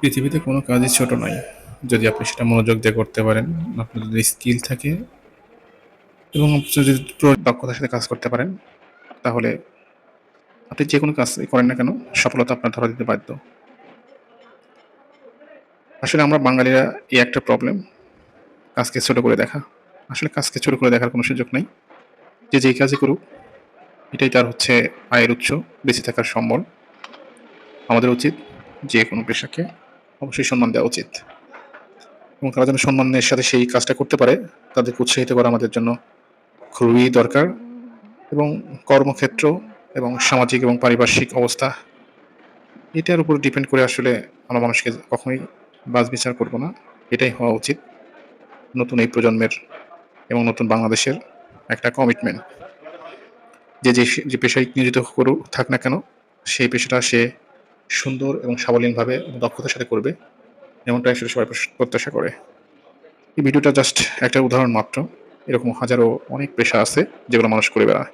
পৃথিবীতে কোনো কাজই ছোট নয় যদি আপনি সেটা মনোযোগ দিয়ে করতে পারেন, আপনার যদি স্কিল থাকে এবং আপনি যদি পুরো দক্ষতার সাথে কাজ করতে পারেন, তাহলে আপনি যে কোনো কাজই করেন না কেন সফলতা আপনার ধরা দিতে বাধ্য। আসলে আমরা বাঙালিরা এই একটা প্রবলেম, কাজকে ছোট করে দেখা। আসলে কাজকে ছোট করে দেখার কোনো সুযোগ নাই। যে যেই কাজই করুক এটাই তার হচ্ছে আয়ের উৎস, বেঁচে থাকার সম্বল। আমাদের উচিত যে কোনো পেশাকে অবশ্যই সম্মান দেওয়া উচিত এবং তারা যেন সম্মানের সাথে সেই কাজটা করতে পারে, তাদেরকে উৎসাহিত করা আমাদের জন্য খুবই দরকার। এবং কর্মক্ষেত্র এবং সামাজিক এবং পারিপার্শ্বিক অবস্থা এটার উপর ডিপেন্ড করে আসলে আমরা মানুষকে কখনোই বাছবিচার করব না। এটাই হওয়া উচিত নতুন এই প্রজন্মের এবং নতুন বাংলাদেশের একটা কমিটমেন্ট। যে পেশায় নিয়োজিত করুক থাক না কেন, সেই পেশাটা সে সুন্দর এবং সাবলীলভাবে এবং দক্ষতার সাথে করবে, এমনটাই আসলে সবাই প্রত্যাশা করে। এই ভিডিওটা জাস্ট একটা উদাহরণ মাত্র। এরকম হাজারো অনেক পেশা আছে যেগুলো মানুষ করে বেড়ায়।